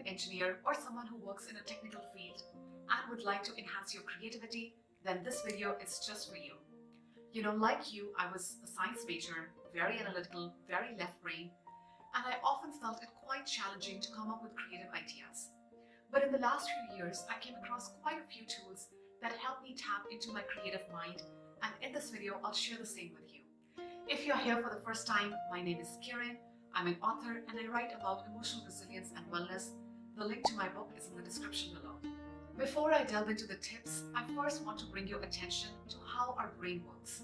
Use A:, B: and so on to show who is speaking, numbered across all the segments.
A: engineer or someone who works in a technical field and would like to enhance your creativity, then this video is just for you. Like you, I was a science major, very analytical, very left brain, and I often felt it quite challenging to come up with creative ideas. But in the last few years, I came across quite a few tools that help me tap into my creative mind, and in this video, I'll share the same with you. If you're here for the first time, my name is Kiran. I'm an author and I write about emotional resilience and wellness. The link to my book is in the description below. Before I delve into the tips, I first want to bring your attention to how our brain works.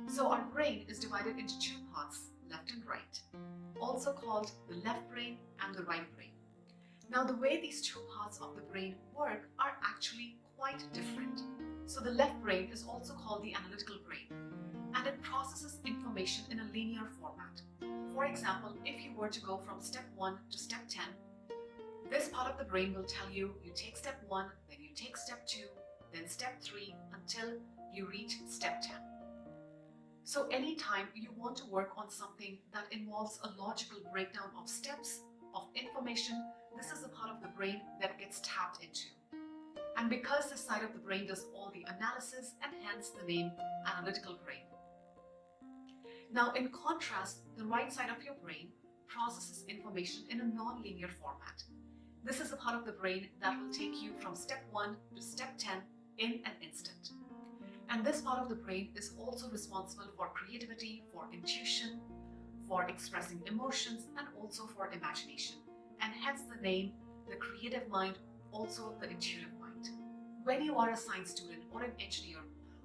A: So our brain is divided into two parts, left and right, also called the left brain and the right brain. Now the way these two parts of the brain work are actually quite different. So the left brain is also called the analytical brain, and it processes information in a linear format. For example, if you were to go from step 1 to step 10, this part of the brain will tell you take step 1, then you take step 2, then step 3 until you reach step 10. So anytime you want to work on something that involves a logical breakdown of steps, of information, this is the part of the brain that gets tapped into. And because this side of the brain does all the analysis, and hence the name analytical brain. Now in contrast, the right side of your brain processes information in a non-linear format. This is a part of the brain that will take you from step 1 to step 10 in an instant. And this part of the brain is also responsible for creativity, for intuition, for expressing emotions, and also for imagination. And hence the name, the creative mind, also the intuitive mind. When you are a science student or an engineer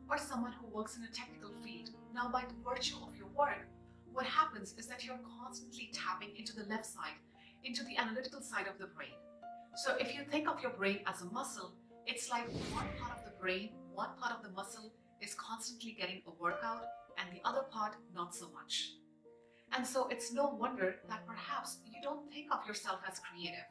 A: or someone who works in a technical field, now by the virtue of your work, what happens is that you're constantly tapping into the left side, into the analytical side of the brain. So if you think of your brain as a muscle, it's like one part of the brain, one part of the muscle is constantly getting a workout and the other part not so much. And so it's no wonder that perhaps you don't think of yourself as creative.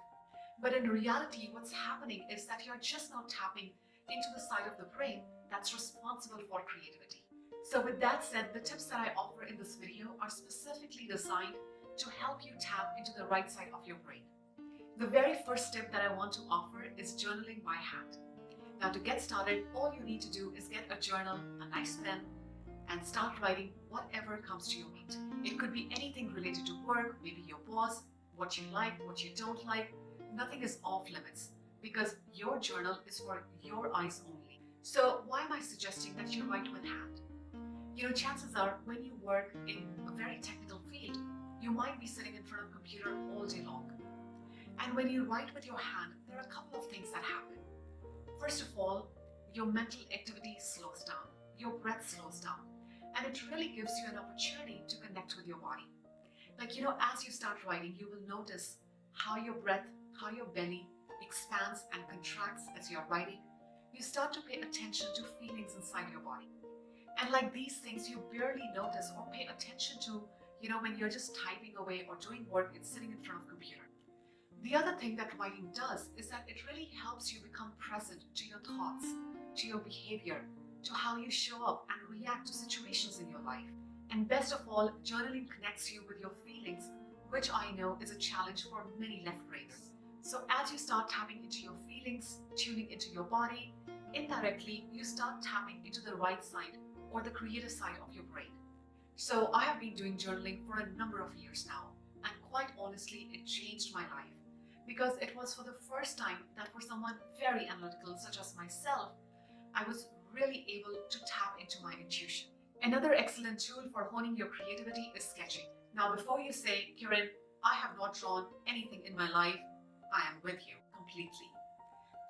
A: But in reality, what's happening is that you're just not tapping into the side of the brain that's responsible for creativity. So with that said, the tips that I offer in this video are specifically designed to help you tap into the right side of your brain. The very first tip that I want to offer is journaling by hand. Now to get started, all you need to do is get a journal, a nice pen, and start writing whatever comes to your mind. It could be anything related to work, maybe your boss, what you like, what you don't like. Nothing is off limits because your journal is for your eyes only. So why am I suggesting that you write with hand? Chances are when you work in a very technical field, you might be sitting in front of a computer all day long. And when you write with your hand, there are a couple of things that happen. First of all, your mental activity slows down, your breath slows down, and it really gives you an opportunity to connect with your body. As you start writing, you will notice how your breath, how your belly expands and contracts as you're writing. You start to pay attention to feelings inside your body. And like these things you barely notice or pay attention to, when you're just typing away or doing work and sitting in front of a computer. The other thing that writing does is that it really helps you become present to your thoughts, to your behavior, to how you show up and react to situations in your life. And best of all, journaling connects you with your feelings, which I know is a challenge for many left brainers. So as you start tapping into your feelings, tuning into your body, indirectly you start tapping into the right side or the creative side of your brain. So I have been doing journaling for a number of years now, and quite honestly, it changed my life because it was for the first time that for someone very analytical such as myself, I was really able to tap into my intuition. Another excellent tool for honing your creativity is sketching. Now before you say, Kiran, I have not drawn anything in my life, I am with you completely.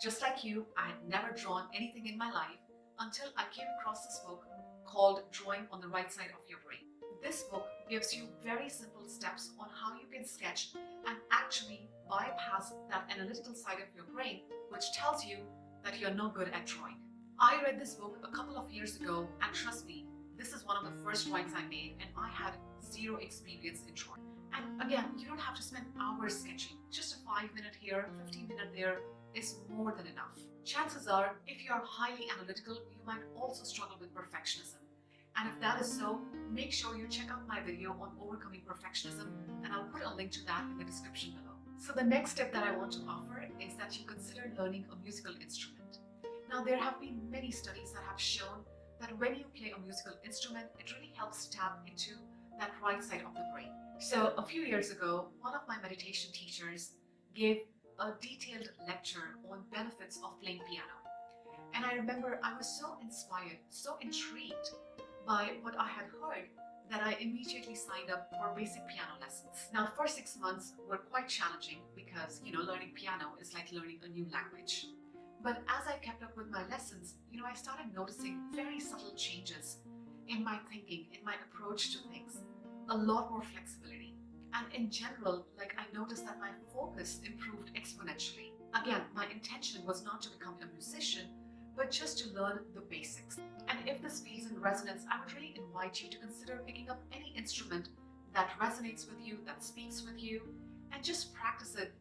A: Just like you, I had never drawn anything in my life until I came across this book called Drawing on the Right Side of Your Brain. This book gives you very simple steps on how you can sketch and actually bypass that analytical side of your brain, which tells you that you're no good at drawing. I read this book a couple of years ago, and trust me, this is one of the first drawings I made, and I had zero experience in drawing. And again, you don't have to spend hours sketching. Just a 5-minute here, 15-minute there is more than enough. Chances are, if you are highly analytical, you might also struggle with perfectionism. And if that is so, make sure you check out my video on overcoming perfectionism, and I'll put a link to that in the description below. So the next step that I want to offer is that you consider learning a musical instrument. Now, there have been many studies that have shown that when you play a musical instrument, it really helps tap into that right side of the brain. So a few years ago, one of my meditation teachers gave a detailed lecture on benefits of playing piano. And I remember I was so inspired, so intrigued by what I had heard that I immediately signed up for basic piano lessons. Now, first 6 months were quite challenging because, learning piano is like learning a new language. But as I kept up with my lessons, I started noticing very subtle changes in my thinking, in my approach to things, a lot more flexibility. And in general, I noticed that my focus improved exponentially. Again, my intention was not to become a musician, but just to learn the basics. And if this feels in resonance, I would really invite you to consider picking up any instrument that resonates with you, that speaks with you, and just practice it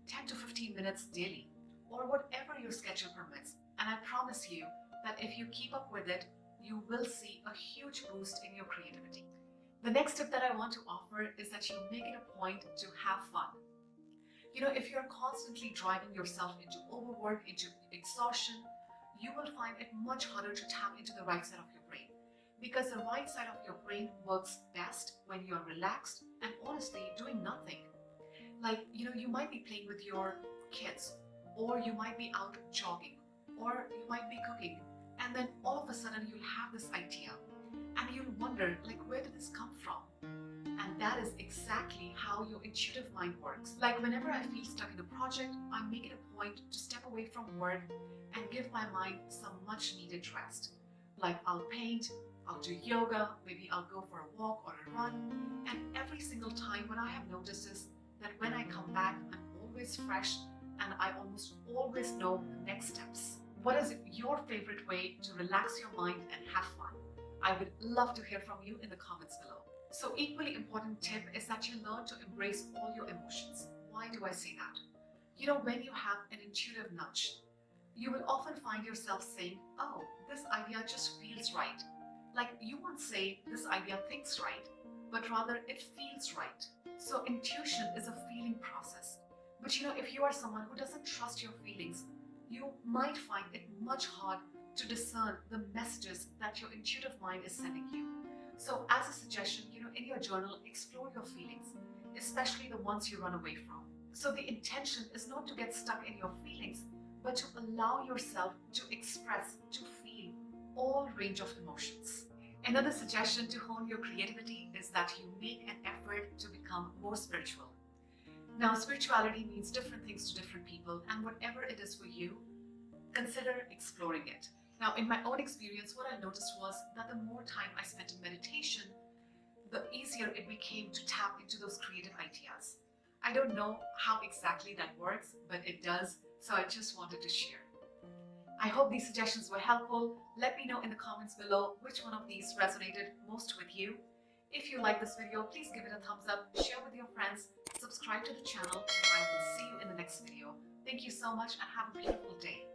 A: 10 to 15 minutes daily, or whatever your schedule permits. And I promise you that if you keep up with it, you will see a huge boost in your creativity. The next tip that I want to offer is that you make it a point to have fun. If you're constantly driving yourself into overwork, into exhaustion, you will find it much harder to tap into the right side of your brain, because the right side of your brain works best when you're relaxed and honestly doing nothing. You might be playing with your kids, or you might be out jogging, or you might be cooking, and then all of a sudden you'll have this idea and you'll wonder, where did this come from? And that is exactly how your intuitive mind works. Whenever I feel stuck in a project, I make it a point to step away from work and give my mind some much needed rest. I'll paint, I'll do yoga, maybe I'll go for a walk or a run. And every single time, what I have noticed is that when I come back, I'm always fresh and I almost always know the next steps. What is your favorite way to relax your mind and have fun? I would love to hear from you in the comments below. So equally important tip is that you learn to embrace all your emotions. Why do I say that? When you have an intuitive nudge, you will often find yourself saying, oh, this idea just feels right. You won't say this idea thinks right, but rather it feels right. So intuition is a feeling process. But if you are someone who doesn't trust your feelings, you might find it much hard to discern the messages that your intuitive mind is sending you. So as a suggestion, in your journal, explore your feelings, especially the ones you run away from. So the intention is not to get stuck in your feelings, but to allow yourself to express, to feel all range of emotions. Another suggestion to hone your creativity is that you make an effort to become more spiritual. Now, spirituality means different things to different people, and whatever it is for you, consider exploring it. Now, in my own experience, what I noticed was that the more time I spent in meditation, the easier it became to tap into those creative ideas. I don't know how exactly that works, but it does, so I just wanted to share. I hope these suggestions were helpful. Let me know in the comments below which one of these resonated most with you. If you like this video, please give it a thumbs up, share with your friends, subscribe to the channel, and I will see you in the next video. Thank you so much and have a beautiful day.